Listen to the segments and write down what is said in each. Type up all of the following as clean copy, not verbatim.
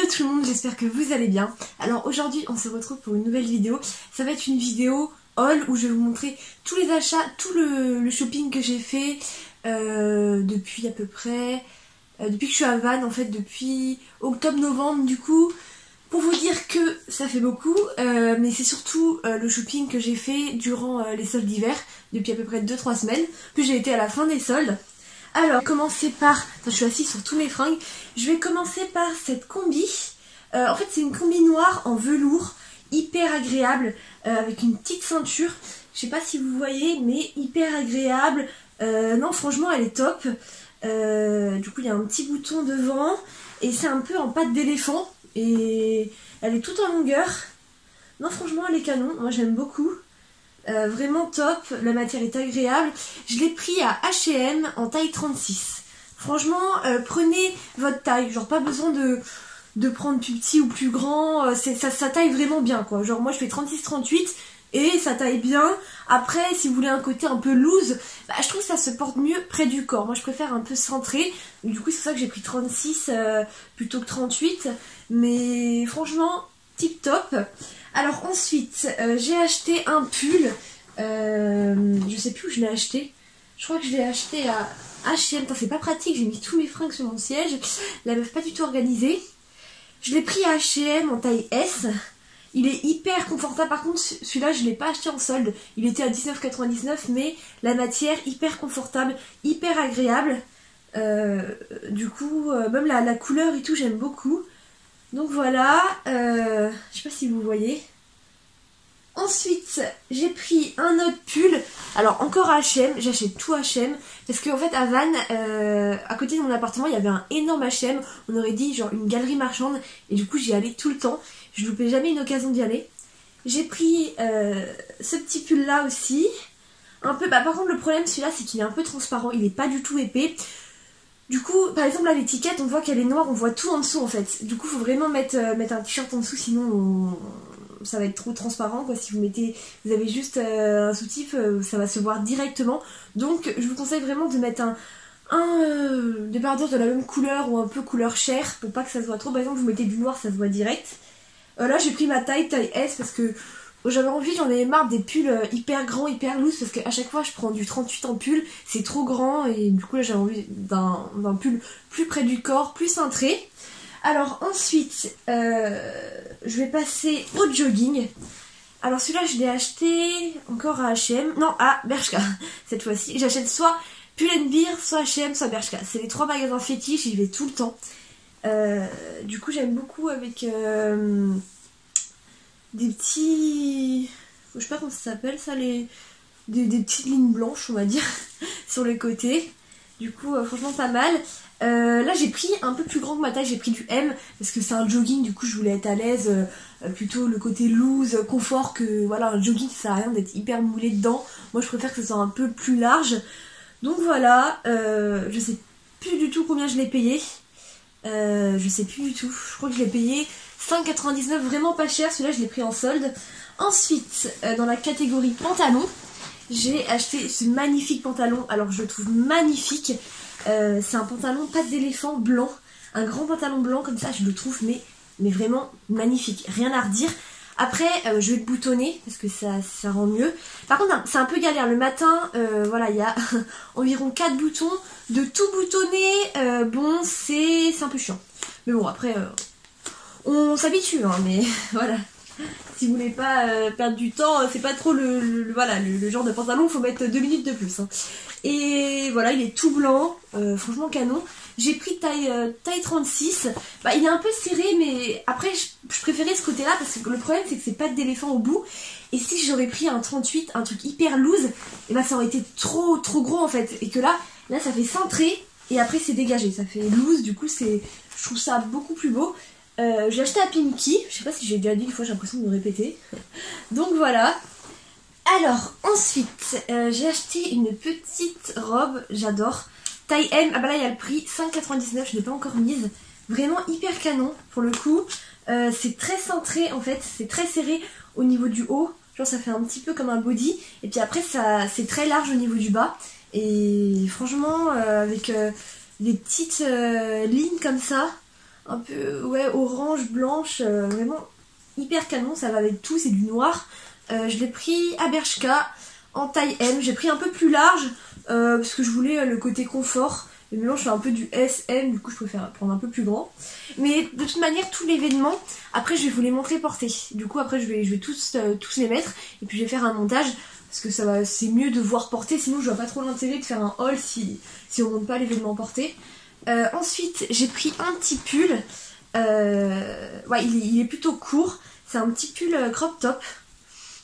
tout le monde, j'espère que vous allez bien. Alors aujourd'hui on se retrouve pour une nouvelle vidéo. Ça va être une vidéo haul où je vais vous montrer tous les achats, tout le shopping que j'ai fait depuis à peu près... depuis que je suis à Vannes en fait, depuis octobre-novembre du coup. Pour vous dire que ça fait beaucoup, mais c'est surtout le shopping que j'ai fait durant les soldes d'hiver, depuis à peu près 2-3 semaines. Puis j'ai été à la fin des soldes. Alors, commencer par... Enfin, je suis assise sur tous mes fringues. Je vais commencer par cette combi. En fait, c'est une combi noire en velours, hyper agréable, avec une petite ceinture. Je sais pas si vous voyez, mais hyper agréable. Non, franchement, elle est top. Du coup, il y a un petit bouton devant. Et c'est un peu en patte d'éléphant. Et elle est toute en longueur. Non, franchement, elle est canon. Moi, j'aime beaucoup. Vraiment top, la matière est agréable. Je l'ai pris à H&M en taille 36. Franchement, prenez votre taille. Genre, pas besoin de prendre plus petit ou plus grand. Ça taille vraiment bien, quoi. Genre, moi, je fais 36-38 et ça taille bien. Après, si vous voulez un côté un peu loose, bah, je trouve que ça se porte mieux près du corps. Moi, je préfère un peu centré. Du coup, c'est pour ça que j'ai pris 36 plutôt que 38. Mais franchement, tip top. Alors ensuite, j'ai acheté un pull, je sais plus où je l'ai acheté, je crois que je l'ai acheté à H&M, c'est pas pratique, j'ai mis tous mes fringues sur mon siège, la meuf pas du tout organisée. Je l'ai pris à H&M en taille S, il est hyper confortable, par contre celui-là je l'ai pas acheté en solde, il était à 19,99 mais la matière hyper confortable, hyper agréable, du coup même la couleur et tout j'aime beaucoup. Donc voilà, je sais pas si vous voyez. Ensuite, j'ai pris un autre pull. Alors encore à H&M, j'achète tout H&M. Parce qu'en fait à Vannes, à côté de mon appartement, il y avait un énorme H&M. On aurait dit genre une galerie marchande. Et du coup j'y allais tout le temps. Je loupais jamais une occasion d'y aller. J'ai pris ce petit pull là aussi. Un peu, bah par contre le problème celui-là c'est qu'il est un peu transparent. Il est pas du tout épais. Du coup, par exemple là l'étiquette, on voit qu'elle est noire, on voit tout en dessous en fait. Du coup, faut vraiment mettre un t-shirt en dessous, sinon ça va être trop transparent quoi. Si vous avez juste un soutif, ça va se voir directement. Donc, je vous conseille vraiment de mettre un débardeur de la même couleur ou un peu couleur chair pour pas que ça se voit trop. Par exemple, vous mettez du noir, ça se voit direct. Là, j'ai pris ma taille S parce que j'avais envie, j'en avais marre des pulls hyper grands, hyper loose parce qu'à chaque fois je prends du 38 en pull, c'est trop grand et du coup là j'avais envie d'un pull plus près du corps, plus cintré. Alors ensuite, je vais passer au jogging. Alors celui-là je l'ai acheté encore à H&M, non à Bershka cette fois-ci. J'achète soit Pull&Bear, soit H&M, soit Bershka. C'est les 3 magasins fétiches, j'y vais tout le temps. Du coup j'aime beaucoup avec... des petits... je sais pas comment ça s'appelle ça, des petites lignes blanches on va dire sur les côtés. Du coup franchement pas mal. Là j'ai pris un peu plus grand que ma taille, j'ai pris du M parce que c'est un jogging, du coup je voulais être à l'aise, plutôt le côté loose, confort que voilà, un jogging ça sert à rien d'être hyper moulé dedans. Moi je préfère que ce soit un peu plus large. Donc voilà, je sais plus du tout combien je l'ai payé. Je sais plus du tout, je crois que je l'ai payé 5,99, vraiment pas cher, celui-là je l'ai pris en solde. Ensuite, dans la catégorie pantalon, j'ai acheté ce magnifique pantalon, alors je le trouve magnifique, c'est un pantalon patte d'éléphant blanc, un grand pantalon blanc comme ça, je le trouve mais vraiment magnifique, rien à redire. Après, je vais le boutonner parce que ça rend mieux. Par contre, c'est un peu galère. Le matin, voilà, il y a environ 4 boutons. De tout boutonner, bon, c'est un peu chiant. Mais bon, après, on s'habitue, hein, mais voilà. Si vous voulez pas perdre du temps, c'est pas trop voilà, le genre de pantalon, faut mettre 2 minutes de plus. Hein. Et voilà, il est tout blanc, franchement canon. J'ai pris taille 36, bah, il est un peu serré mais après je préférais ce côté là parce que le problème c'est que c'est patte d'éléphant au bout. Et si j'aurais pris un 38, un truc hyper loose, et bah ça aurait été trop gros en fait. Et que là ça fait cintré et après c'est dégagé, ça fait loose, du coup je trouve ça beaucoup plus beau. J'ai acheté à Pimki, je sais pas si j'ai déjà dit une fois, j'ai l'impression de me répéter. Donc voilà. Alors ensuite j'ai acheté une petite robe, j'adore. Taille M, ah bah là il y a le prix, 5,99, je l'ai pas encore mise. Vraiment hyper canon pour le coup. C'est très centré en fait, c'est très serré au niveau du haut. Genre ça fait un petit peu comme un body. Et puis après c'est très large au niveau du bas. Et franchement avec des petites lignes comme ça, un peu ouais, orange, blanche, vraiment hyper canon, ça va avec tout, c'est du noir. Je l'ai pris à Bershka en taille M, j'ai pris un peu plus large parce que je voulais le côté confort. Et maintenant je fais un peu du SM, du coup je préfère prendre un peu plus grand. Mais de toute manière tous les vêtements, après je vais vous les montrer portés. Du coup après je vais tous les mettre et puis je vais faire un montage. Parce que c'est mieux de voir porter, sinon je vois pas trop l'intérêt de faire un haul si on monte pas les vêtements portés. Ensuite j'ai pris un petit pull, ouais il est plutôt court, c'est un petit pull crop top.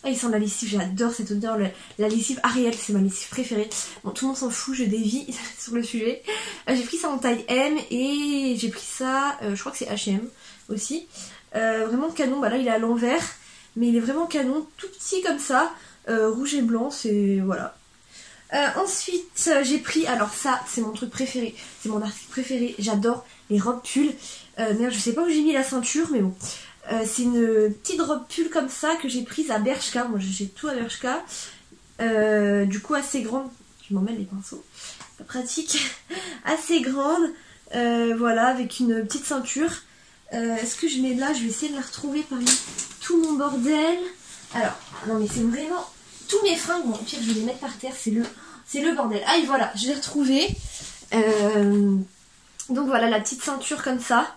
Ah, il sent la lessive, j'adore cette odeur, la lessive Ariel, c'est ma lessive préférée. Bon, tout le monde s'en fout, je dévie sur le sujet. J'ai pris ça en taille M et j'ai pris ça, je crois que c'est H&M aussi. Vraiment canon, bah là il est à l'envers, mais il est vraiment canon, tout petit comme ça, rouge et blanc, c'est voilà. Ensuite j'ai pris, alors ça c'est mon truc préféré, c'est mon article préféré, j'adore les robes pulls. Merde, je sais pas où j'ai mis la ceinture, mais bon. C'est une petite robe pull comme ça que j'ai prise à Bershka. Moi j'ai tout à Bershka. Du coup assez grande. Je m'emmène les pinceaux. Pas pratique. Assez grande. Voilà, avec une petite ceinture. Est-ce que je l'ai là? Je vais essayer de la retrouver parmi tout mon bordel. Alors, non mais c'est vraiment tous mes fringues. Bon, au pire je vais les mettre par terre. C'est le bordel. Ah et voilà, je l'ai retrouvée. Donc voilà la petite ceinture comme ça.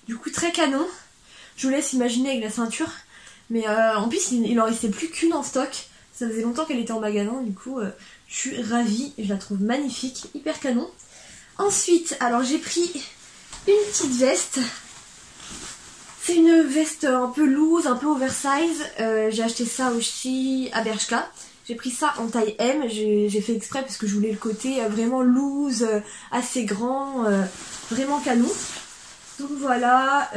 Du coup très canon. Je vous laisse imaginer avec la ceinture. Mais en plus, il en restait plus qu'une en stock. Ça faisait longtemps qu'elle était en magasin. Du coup, je suis ravie. Je la trouve magnifique. Hyper canon. Ensuite, alors j'ai pris une petite veste. C'est une veste un peu loose, un peu oversize. J'ai acheté ça aussi à Bershka. J'ai pris ça en taille M. J'ai fait exprès parce que je voulais le côté vraiment loose, assez grand, vraiment canon. Donc voilà,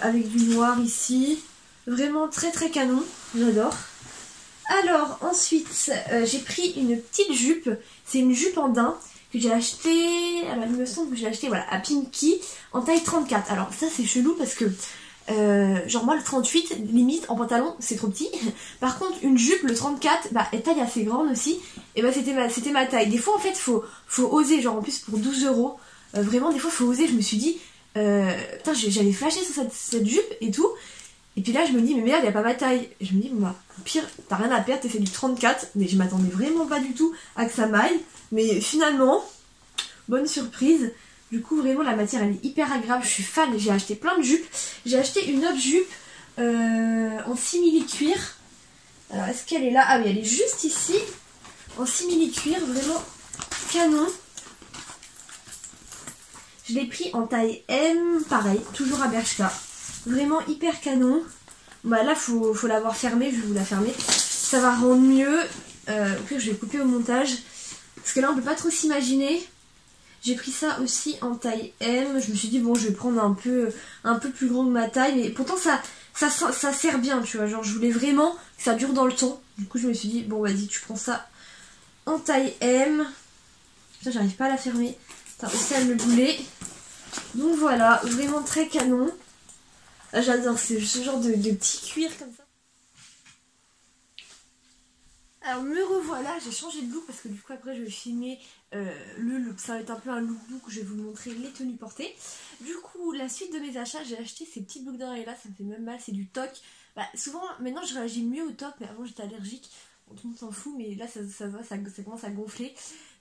avec du noir ici, vraiment très très canon, j'adore. Alors ensuite, j'ai pris une petite jupe, c'est une jupe en daim que j'ai acheté, alors il me semble que j'ai acheté voilà, à Pinky en taille 34. Alors ça c'est chelou parce que, genre moi le 38, limite en pantalon c'est trop petit. Par contre une jupe, le 34, bah est taille assez grande aussi, et bah c'était ma taille. Des fois en fait faut oser, genre en plus pour 12 €, vraiment des fois faut oser, je me suis dit... putain j'avais flashé sur cette jupe et tout et puis là je me dis mais merde y a pas ma taille et je me dis bon bah au pire t'as rien à perdre, t'es fait du 34 mais je m'attendais vraiment pas du tout à que ça m'aille mais finalement bonne surprise. Du coup vraiment la matière elle est hyper agréable, je suis fan, j'ai acheté plein de jupes, j'ai acheté une autre jupe en simili-cuir. Alors est-ce qu'elle est là? Ah oui elle est juste ici en simili-cuir, vraiment canon. Je l'ai pris en taille M, pareil, toujours à Bershka. Vraiment hyper canon. Bah là, faut l'avoir fermée, je vais vous la fermer. Ça va rendre mieux. Au pire, je vais couper au montage. Parce que là, on peut pas trop s'imaginer. J'ai pris ça aussi en taille M. Je me suis dit, bon, je vais prendre un peu plus grand que ma taille. Mais pourtant, ça sert bien, tu vois. Genre, je voulais vraiment que ça dure dans le temps. Du coup, je me suis dit, bon, vas-y, tu prends ça en taille M. Putain, j'arrive pas à la fermer. Aussi à me bouler. Donc voilà, vraiment très canon. J'adore ce genre de petit cuir comme ça. Alors me revoilà, j'ai changé de look parce que du coup après je vais filmer le look. Ça va être un peu un lookbook où je vais vous montrer les tenues portées. Du coup la suite de mes achats, j'ai acheté ces petites boucles d'oreilles là, ça me fait même mal, c'est du toc. Bah, souvent maintenant je réagis mieux au toc, mais avant j'étais allergique. Bon, tout le monde s'en fout, mais là ça commence à gonfler.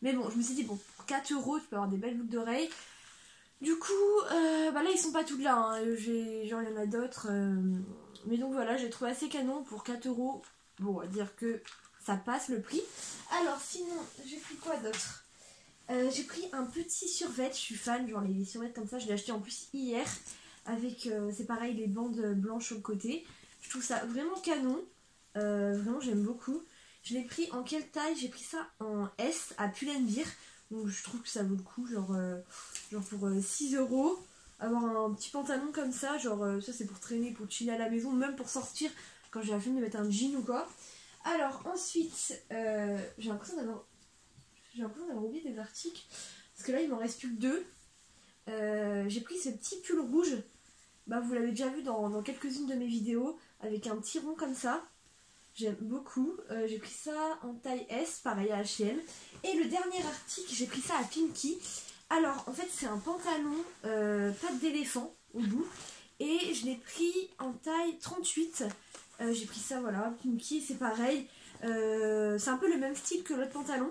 Mais bon, je me suis dit bon, pour 4 € tu peux avoir des belles boucles d'oreilles. Du coup, bah là ils sont pas toutes là, hein. Genre il y en a d'autres. Mais donc voilà, j'ai trouvé assez canon pour 4 €. Bon, on va dire que ça passe le prix. Alors sinon, j'ai pris quoi d'autre? J'ai pris un petit survêt, je suis fan, genre les survêtements comme ça, je l'ai acheté en plus hier. Avec, c'est pareil, les bandes blanches sur le côté. Je trouve ça vraiment canon. Vraiment j'aime beaucoup. Je l'ai pris en quelle taille? J'ai pris ça en S à Pull&Bear. Donc je trouve que ça vaut le coup, genre pour 6 €, avoir un petit pantalon comme ça, genre ça c'est pour traîner, pour chiller à la maison, même pour sortir quand j'ai la flemme de mettre un jean ou quoi. Alors ensuite, j'ai l'impression d'avoir oublié des articles, parce que là il m'en reste plus que 2. J'ai pris ce petit pull rouge, bah vous l'avez déjà vu dans quelques-unes de mes vidéos, avec un petit rond comme ça. J'aime beaucoup. J'ai pris ça en taille S, pareil à H&M. Et le dernier article, j'ai pris ça à Pinky. Alors en fait c'est un pantalon patte d'éléphant au bout et je l'ai pris en taille 38. J'ai pris ça voilà, Pinky c'est pareil. C'est un peu le même style que l'autre pantalon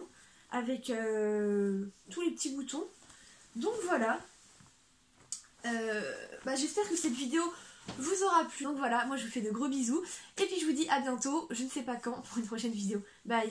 avec tous les petits boutons. Donc voilà. J'espère que cette vidéo vous aura plu. Donc voilà, moi je vous fais de gros bisous. Et puis je vous dis à bientôt, je ne sais pas quand, pour une prochaine vidéo. Bye.